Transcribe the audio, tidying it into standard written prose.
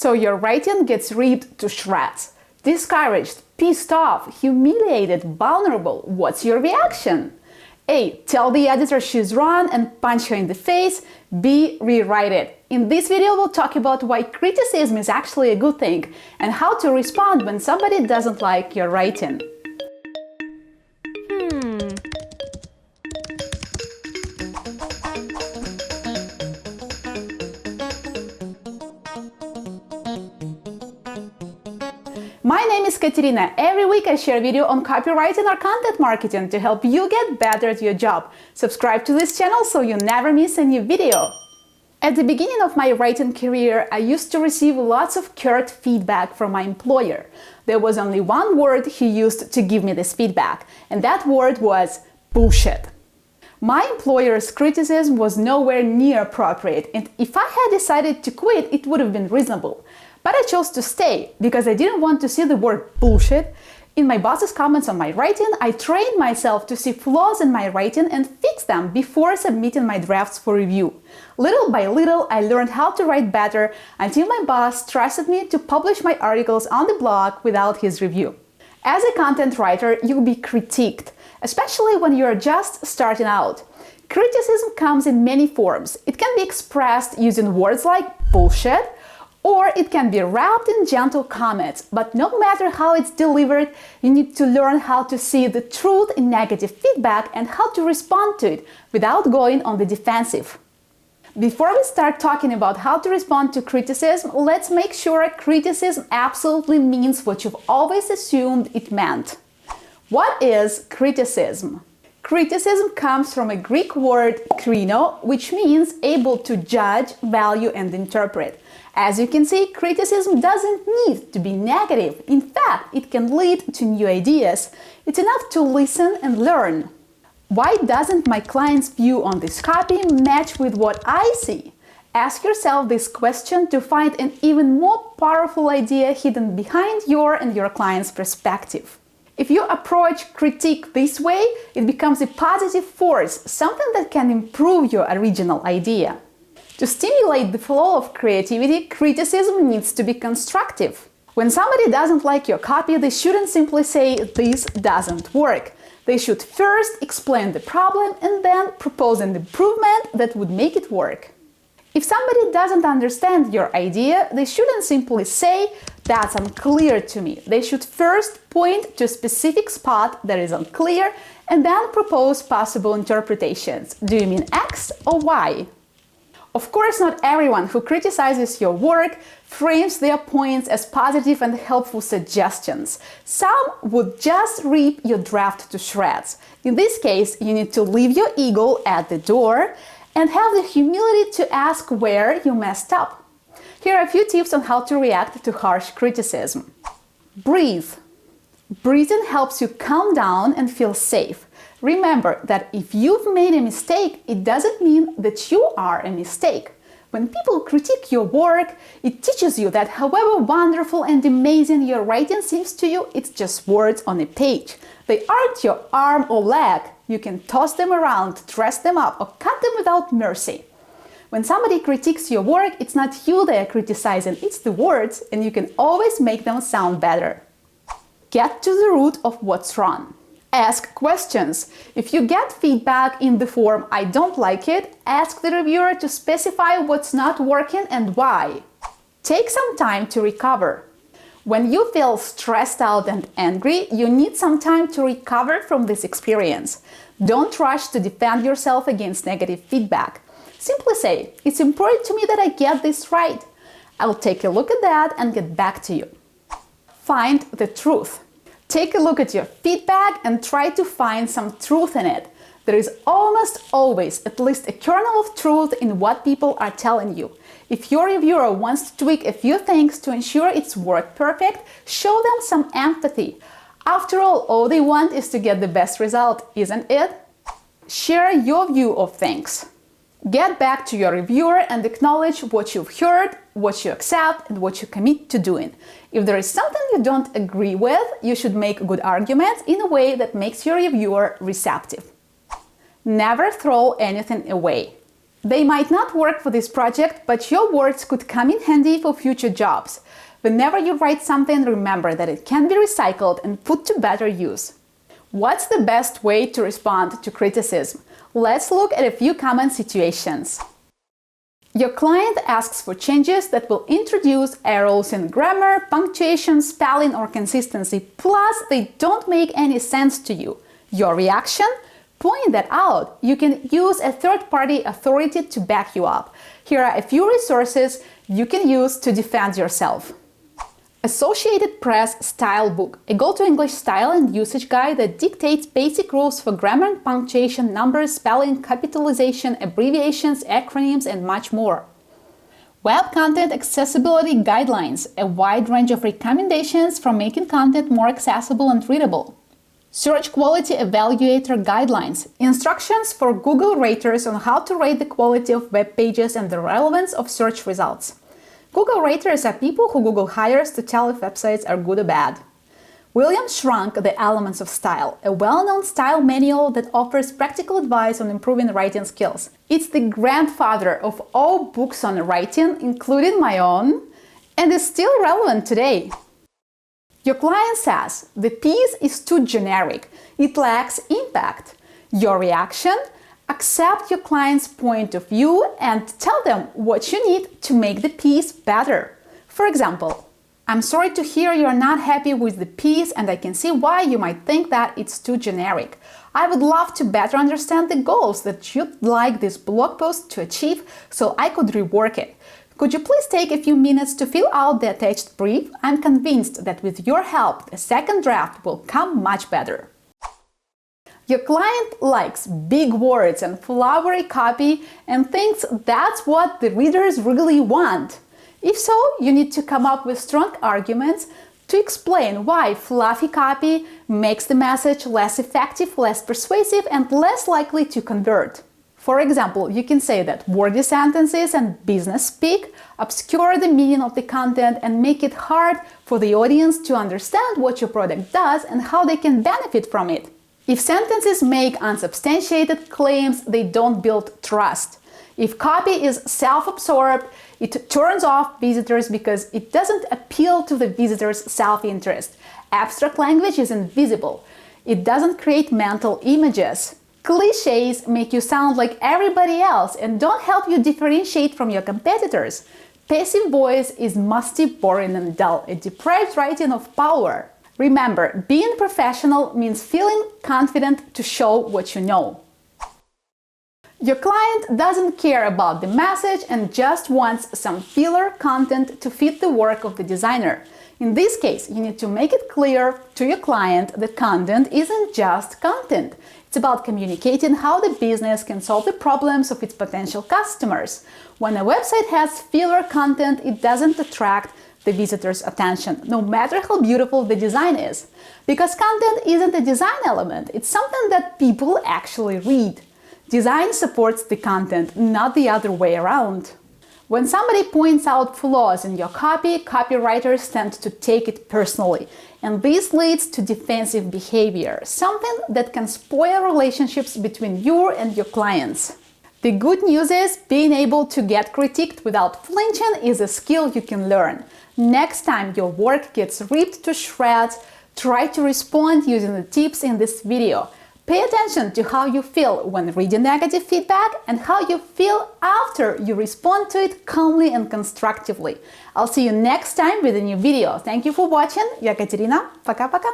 So your writing gets ripped to shreds. Discouraged, pissed off, humiliated, vulnerable. What's your reaction? A. Tell the editor she's wrong and punch her in the face. B. Rewrite it. In this video, we'll talk about why criticism is actually a good thing and how to respond when somebody doesn't like your writing. My name is Katerina. Every week I share a video on copywriting or content marketing to help you get better at your job. Subscribe to this channel so you never miss a new video. At the beginning of my writing career, I used to receive lots of curt feedback from my employer. There was only one word he used to give me this feedback, and that word was bullshit. My employer's criticism was nowhere near appropriate, and if I had decided to quit, it would have been reasonable. But I chose to stay because I didn't want to see the word bullshit in my boss's comments on my writing. I trained myself to see flaws in my writing and fix them before submitting my drafts for review. Little by little, I learned how to write better until my boss trusted me to publish my articles on the blog without his review. As a content writer, you'll be critiqued, especially when you're just starting out. Criticism comes in many forms. It can be expressed using words like bullshit, or it can be wrapped in gentle comments, but no matter how it's delivered, you need to learn how to see the truth in negative feedback and how to respond to it without going on the defensive. Before we start talking about how to respond to criticism, let's make sure criticism absolutely means what you've always assumed it meant. What is criticism? Criticism comes from a Greek word krino, which means able to judge, value, and interpret. As you can see, criticism doesn't need to be negative. In fact, it can lead to new ideas. It's enough to listen and learn. Why doesn't my client's view on this copy match with what I see? Ask yourself this question to find an even more powerful idea hidden behind your and your client's perspective. If you approach critique this way, it becomes a positive force, something that can improve your original idea. To stimulate the flow of creativity, criticism needs to be constructive. When somebody doesn't like your copy, they shouldn't simply say, "This doesn't work." They should first explain the problem and then propose an improvement that would make it work. If somebody doesn't understand your idea, they shouldn't simply say, "That's unclear to me." They should first point to a specific spot that is unclear and then propose possible interpretations. Do you mean X or Y? Of course, not everyone who criticizes your work frames their points as positive and helpful suggestions. Some would just rip your draft to shreds. In this case, you need to leave your ego at the door and have the humility to ask where you messed up. Here are a few tips on how to react to harsh criticism. Breathe. Breathing helps you calm down and feel safe. Remember that if you've made a mistake, it doesn't mean that you are a mistake. When people critique your work, it teaches you that however wonderful and amazing your writing seems to you, it's just words on a page. They aren't your arm or leg. You can toss them around, dress them up, or cut them without mercy. When somebody critiques your work, it's not you they are criticizing, it's the words, and you can always make them sound better. Get to the root of what's wrong. Ask questions. If you get feedback in the form "I don't like it," ask the reviewer to specify what's not working and why. Take some time to recover. When you feel stressed out and angry, you need some time to recover from this experience. Don't rush to defend yourself against negative feedback. Simply say, "It's important to me that I get this right. I'll take a look at that and get back to you." Find the truth. Take a look at your feedback and try to find some truth in it. There is almost always at least a kernel of truth in what people are telling you. If your reviewer wants to tweak a few things to ensure it's work perfect, show them some empathy. After all they want is to get the best result, isn't it? Share your view of things. Get back to your reviewer and acknowledge what you've heard, what you accept, and what you commit to doing. If there is something you don't agree with, you should make good arguments in a way that makes your reviewer receptive. Never throw anything away. They might not work for this project, but your words could come in handy for future jobs. Whenever you write something, remember that it can be recycled and put to better use. What's the best way to respond to criticism? Let's look at a few common situations. Your client asks for changes that will introduce errors in grammar, punctuation, spelling, or consistency, plus they don't make any sense to you. Your reaction? Point that out. You can use a third-party authority to back you up. Here are a few resources you can use to defend yourself. Associated Press Style Book, a go-to-English style and usage guide that dictates basic rules for grammar and punctuation, numbers, spelling, capitalization, abbreviations, acronyms, and much more. Web Content Accessibility Guidelines, a wide range of recommendations for making content more accessible and readable. Search Quality Evaluator Guidelines, instructions for Google raters on how to rate the quality of web pages and the relevance of search results. Google raters are people who Google hires to tell if websites are good or bad. William Shrunk, The Elements of Style, a well-known style manual that offers practical advice on improving writing skills. It's the grandfather of all books on writing, including my own, and is still relevant today. Your client says, the piece is too generic, it lacks impact. Your reaction? Accept your client's point of view and tell them what you need to make the piece better. For example, I'm sorry to hear you're not happy with the piece and I can see why you might think that it's too generic. I would love to better understand the goals that you'd like this blog post to achieve so I could rework it. Could you please take a few minutes to fill out the attached brief? I'm convinced that with your help, the second draft will come much better. Your client likes big words and flowery copy and thinks that's what the readers really want. If so, you need to come up with strong arguments to explain why fluffy copy makes the message less effective, less persuasive, and less likely to convert. For example, you can say that wordy sentences and business speak obscure the meaning of the content and make it hard for the audience to understand what your product does and how they can benefit from it. If sentences make unsubstantiated claims, they don't build trust. If copy is self-absorbed, it turns off visitors because it doesn't appeal to the visitor's self-interest. Abstract language is invisible. It doesn't create mental images. Clichés make you sound like everybody else and don't help you differentiate from your competitors. Passive voice is musty, boring, and dull. It deprives writing of power. Remember, being professional means feeling confident to show what you know. Your client doesn't care about the message and just wants some filler content to fit the work of the designer. In this case, you need to make it clear to your client that content isn't just content. It's about communicating how the business can solve the problems of its potential customers. When a website has filler content, it doesn't attract the visitor's attention, no matter how beautiful the design is. Because content isn't a design element, it's something that people actually read. Design supports the content, not the other way around. When somebody points out flaws in your copy, copywriters tend to take it personally, and this leads to defensive behavior, something that can spoil relationships between you and your clients. The good news is, being able to get critiqued without flinching is a skill you can learn. Next time your work gets ripped to shreds, try to respond using the tips in this video. Pay attention to how you feel when reading negative feedback and how you feel after you respond to it calmly and constructively. I'll see you next time with a new video. Thank you for watching. Я Катерина. Пока-пока.